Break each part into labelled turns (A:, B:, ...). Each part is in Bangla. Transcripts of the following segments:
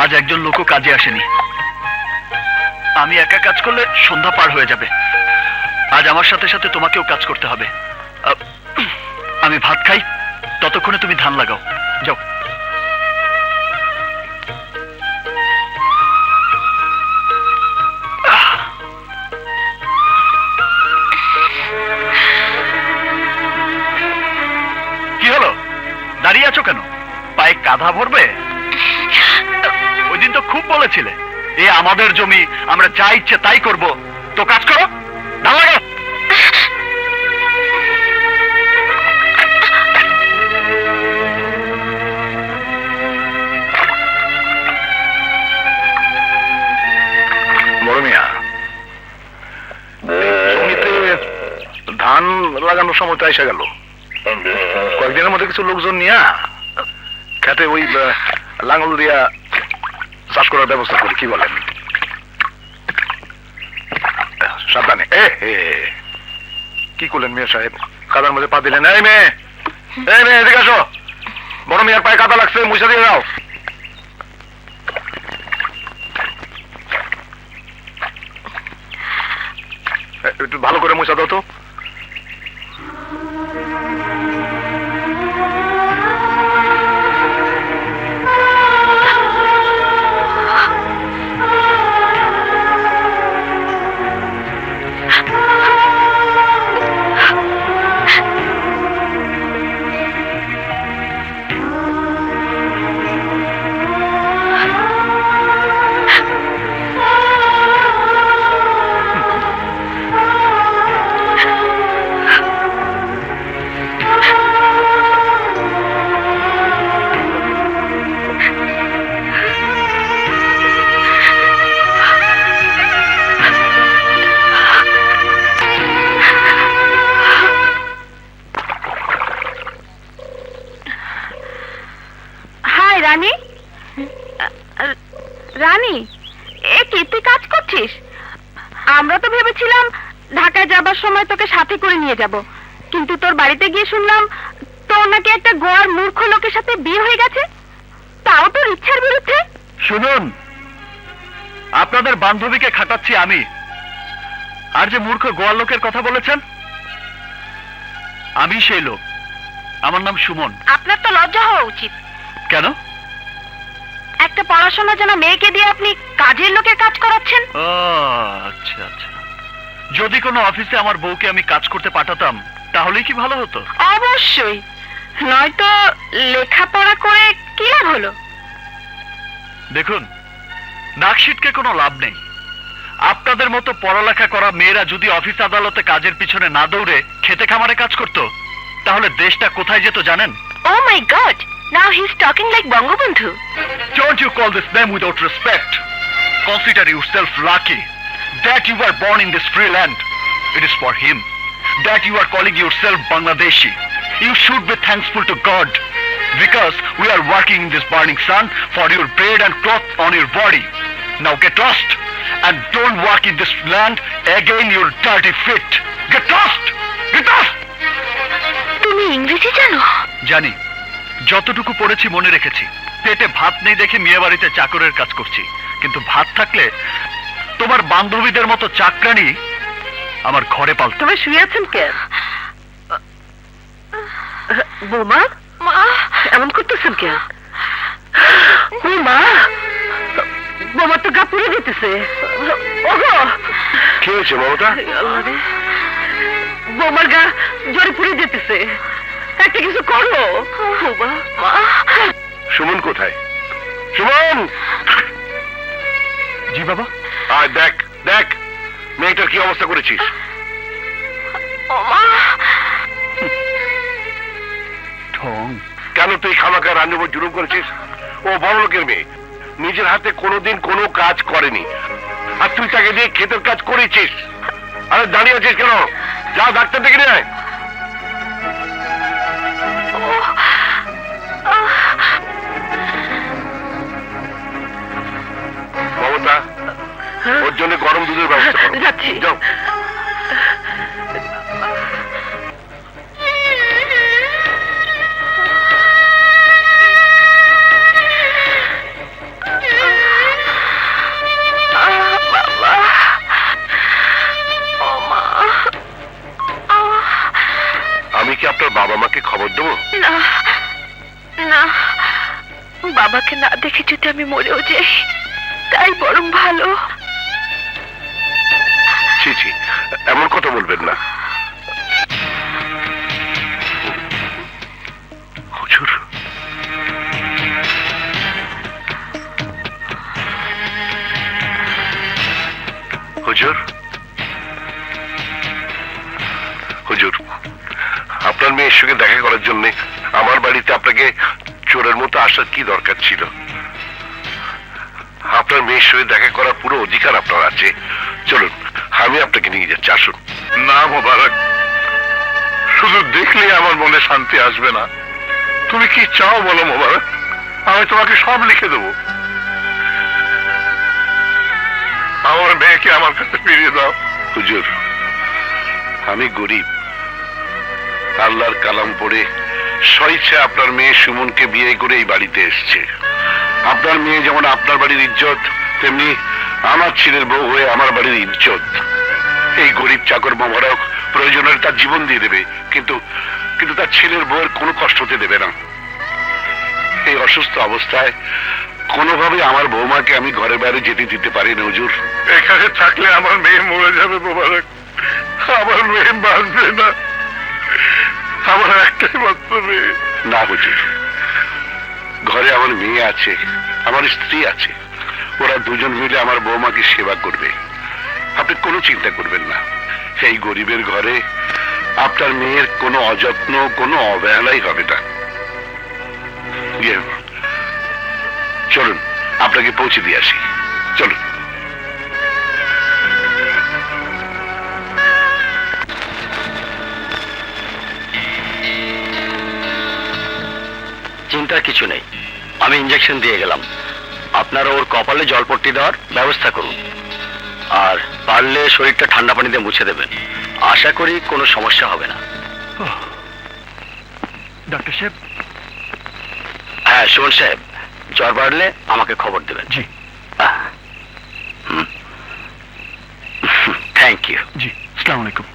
A: আজ একজন লোকও কাজে আসেনি। আমি একা কাজ করলে সন্ধ্যা পার হয়ে যাবে। আজ আমার সাথে সাথে তোমাকেও কাজ করতে হবে। আমি ভাত খাই, ততক্ষণে তুমি ধান লাগাও। যাও। কি হলো, দাঁড়িয়ে আছো কেন? পায়ে কাঁধা ভরবে? ওই দিন তো খুব বলেছিলে এ আমাদের জমি, আমরা যা ইচ্ছে তাই করব। তো কাজ করো, ধান লাগাও।
B: বড় মিয়া, জমিতে ধান লাগানোর সময় তো এসে গেল। কয়েকদিনের মধ্যে কিছু লোকজন নিয়ে খেতে ওই লাঙ্গল দিয়া চাষ করার ব্যবস্থা করি, কি বলেন? সাবধানে। কি করলেন মিয়া সাহেব, কাদার মধ্যে পা দিলেন? এই মেয়ে, এদিকে আসো। বড় মিয়ার পায়ে কাদা লাগছে, মুছা দিয়ে যাও। একটু ভালো করে মুছা দাও তো।
C: রানী, রানী, এ কি তুই কাজ করছিস? আমরা তো ভেবেছিলাম ঢাকায় যাবার সময় তোকে সাথে করে নিয়ে যাব, কিন্তু তোর বাড়িতে গিয়ে শুনলাম তোর নাকি একটা গোয়ার মূর্খ লোকের সাথে বিয়ে হয়ে গেছে, তাও তোর ইচ্ছার বিরুদ্ধে।
A: শুনুন, আপনাদের বান্ধবীকে খাটাচ্ছি আমি। আর যে মূর্খ গোয়ার লোকের কথা বলেছেন, আমি সেই লোক। আমার নাম সুমন।
C: আপনার তো লজ্জা হওয়া উচিত।
A: কেন?
C: একটা পড়াশোনা জানা মেয়েকে দিয়ে আপনি কাজের লোকের কাজ করাচ্ছেন।
A: ও আচ্ছা আচ্ছা, যদি কোনো অফিসে আমার বউকে আমি কাজ করতে পাঠাতাম তাহলেই কি ভালো হতো?
C: অবশ্যই, নয়তো লেখাপড়া করে কি লাভ হলো?
A: দেখুন, নাকশিটকে কোনো লাভ নেই। আপনাদের মতো পড়ালেখা করা মেয়েরা যদি অফিস আদালতে কাজের পিছনে না দৌড়ে খেতে খামারে কাজ করত, তাহলে দেশটা কোথায় যেত জানেন?
C: Oh my God! Now he's talking like Bangabandhu.
A: Don't you call this name without respect? Consider yourself lucky that you were born in this free land. It is for him that you are calling yourself Bangladeshi. You should be thankful to God because we are working in this burning sun for your bread and cloth on your body. Now get lost and don't walk in this land again, your dirty feet. Get lost! Get lost!
C: তুমি ইংরেজি জানো?
A: জানি, যতটুকু পড়েছি মনে রেখেছি। পেটে ভাত নেই দেখে মেয়ে বাড়িতে চাকরের কাজ করছি, কিন্তু ভাত থাকলে তোমার বান্ধবীদের মতো চাকরানি আমার ঘরে পাল।
C: তুমি শুয়ে আছেন কেন? বৌমা, মা এমন করতেছেন কেন? মা, বৌমা তো গা পুড়ে দিতেছে। ওগো,
B: কি হয়েছে বাবুটা?
C: বৌমার গা জ্বরে পুড়ে যেতেছে, একটা কিছু করো।
B: সুমন কোথায়? সুমন!
A: জি বাবা।
B: আয় দেখ দেখ মেয়েটার কি অবস্থা করেছিস।
A: ঠং।
B: কেন তুই খামাখা রান্নার উপর জুলুম করেছিস? ও বড় লোকের মেয়ে, নিজের হাতে কোনোদিন কোনো কাজ করেনি, আর তুই তাকে দিয়ে ক্ষেতের কাজ করেছিস। আরে দাঁড়িয়ে আছিস কেন? যা ডাক্তার ডেকে নিয়ে আয়। মমতা, ওর জন্য গরম দুধের ব্যবস্থা করো।
C: যাচ্ছি।
B: যাও। বাবা মাকে খবর দেবো?
C: না না, বাবাকে না দেখে যদি আমি মরেও যাই তাই বরং ভালো।
B: ছি ছি, এমন কথা বলবেন না। হুজুর, হুজুর, হুজুর, আপনার মেয়ের সঙ্গে দেখা করার জন্য আমার বাড়িতে আপনাকে চোরের মতো আসার কি দরকার ছিল? আপনার মেয়ের সঙ্গে দেখা করার পুরো অধিকার আপনার আছে। চলুন, আমি আপনাকে নিয়ে যাচ্ছি, আসুন।
A: না মোবারক, শুধু দেখলে আমার মনে শান্তি আসবে না। তুমি কি চাও বলো মোবারক, আমি তোমাকে সব লিখে দেবো। আমার মেয়েকে আমার কাছে ফিরিয়ে দাও।
B: হুজুর, আমি গরিব, আল্লাহর কালাম পড়ে স্বেচ্ছা আপনার মেয়ে সুমনকে বিয়ে করে এই বাড়িতে এসছে। আপনার মেয়ে যেমন আপনার বাড়ির ইজ্জত, তেমনি আমার ছেলের বউ হয়ে আমার বাড়ির ইজ্জত। এই গরিব চাকর মোবারক প্রয়োজনে তার জীবন দিয়ে দেবে, কিন্তু কিন্তু তার ছেলের বউয়ের কোনো কষ্ট হতে দেবে না। এই অসুস্থ অবস্থায় কোনোভাবে আমার বৌমাকে আমি ঘরে বাইরে যেতে দিতে পারি না হুজুর।
A: এখানে থাকলে আমার মেয়ে মরে যাবে মোবারক, আমার মেয়ে বাঁচবে না। আমার একটাই মাত্র মেয়ে।
B: না হুজুর, ঘরে আমার মেয়ে আছে, আমার স্ত্রী আছে, ওরা দুজন মিলে আমার বৌমাকে সেবা করবে। আপনি কোনো চিন্তা করবেন না। এই গরিবের ঘরে আপনার মেয়ের কোনো অযত্ন, কোনো অবহেলাই হবে না। চলুন, আপনাকে পৌঁছে দিয়ে আসি, চলুন।
D: চিন্তার কিছু নেই, আমি ইঞ্জেকশন দিয়ে গেলাম। আপনারা ওর কপালে জলপট্টি দেওয়ার ব্যবস্থা করুন, আর পারলে শরীরটা ঠান্ডা পানিতে মুছে দেবেন। আশা করি কোনো সমস্যা হবে না।
A: ডাক্তার সাহেব।
D: হ্যাঁ সুমন সাহেব, জ্বর বাড়লে আমাকে খবর দেবেন।
A: জি
D: থ্যাংক ইউ।
A: জি, আসসালামু আলাইকুম।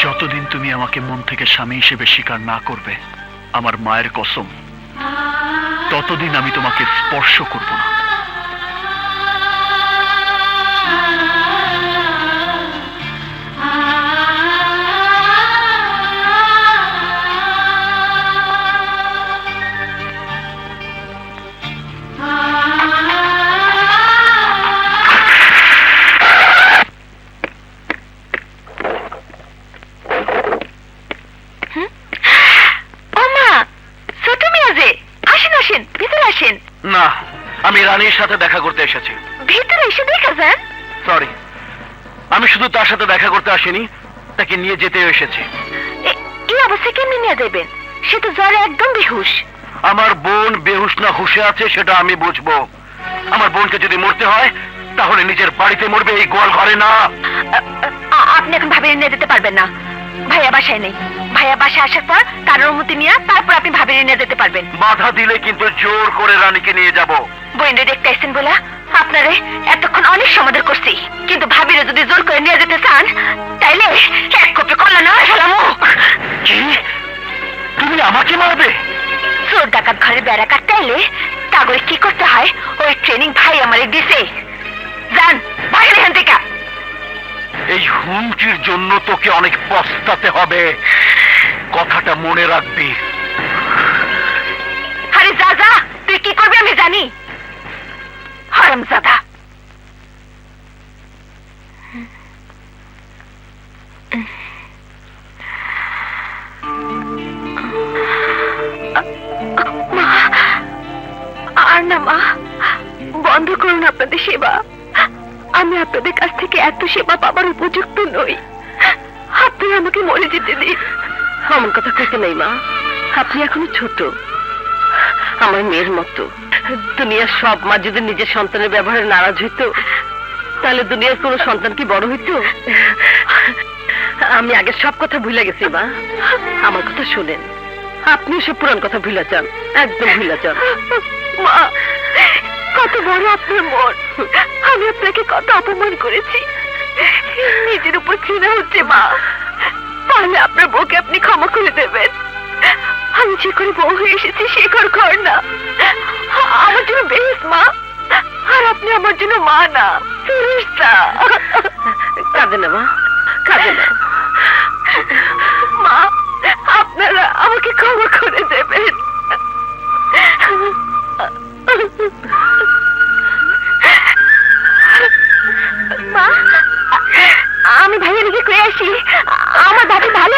A: যতদিন তুমি আমাকে মন থেকে স্বামী হিসেবে স্বীকার না করবে, আমার মায়ের কসম, ততদিন আমি তোমাকে স্পর্শ করব না।
D: না, আমি রানীর সাথে দেখা করতে এসেছি।
C: ভিতরে এসে দেখা যান।
D: সরি, আমি শুধু তার সাথে দেখা করতে আসিনি, তাকে নিয়ে যেতেও এসেছি।
C: এই অবস্থায় কেমনি নিয়ে যাবেন? সে তো জ্বরে একদম বেহুশ।
D: আমার বোন বেহুশ না হুশে আছে সেটা আমি বুঝবো। আমার বোনকে যদি মরতে হয় তাহলে নিজের বাড়িতে মরবে, এই গোয়াল ঘরে না।
C: আপনি এখন ভাবিয়ে নিয়ে যেতে পারবেন না, ভাইয়া বাসায় নেই। ভাইয়া বাসায় আসার পর তার অনুমতি নিয়ে তারপর আপনি ভাবিয়ে নিয়ে যেতে পারবেন।
D: বাধা দিলে কিন্তু জোর করে রানীকে নিয়ে যাব।
C: বইনে দেখতে আসছেন বলা আপনারে এতক্ষণ অনেক সমাদর করছি, কিন্তু ভাবিরে যদি জোর করে নিয়ে যেতে চান তাইলে এক কপি কল্লা না ফেলাম।
D: কি? তুমি আমাকে মারবে?
C: চোর ডাকাত ঘরে বেড়া কাটতে এলে তাগরে কি করতে হয় ওই ট্রেনিং ভাই আমারে দিছে। যান বাইরে এখান থেকে।
A: এই হুমকির জন্য তোকে অনেক পস্তাতে হবে, কথাটা মনে রাখবি।
C: আরে যা যা, তুই কি করবি আমি জানি, হারামজাদা। আর না মা, বন্ধ করুন আপনাদের সেবা। আমি আপনাদের কাছ থেকে এত সেবা পাবার উপযুক্ত নই, আপনি আমাকে মরে যেতে দিন। আমার কথা কইতে নেই মা, আপনি এখনো ছোট, আমার মেয়ের মতো। দুনিয়ার সব মা যদি নিজের সন্তানের ব্যবহারে নারাজ হইতো, তাহলে দুনিয়ার কোনো সন্তান কি বড় হইতো? আমি আগে সব কথা ভুলে গেছি মা, আমার কথা শুনেন। আপনি সব পুরান কথা ভুলে যান, একদম ভুলে যান। মা, কত বড় আপনার মন, আমি আপনাকে কত অপমান করেছি, নিজের উপর ঘৃণা হচ্ছে মা। তাহলে আপনার বউকে আপনি ক্ষমা করে দেবেন। আমি যে করে বউ হয়ে এসেছি সে ঘর না, আমার জন্য বেশ মা, আর আপনি আমার জন্য মা না, ফেরেশতা। কাঁদে না মা, কাঁদে না মা, আপনারা আমাকে ক্ষমা করে দেবেন। মা, আমি ভাইয়ের দিকে কয়ে আসি, আমার দাদি ভালো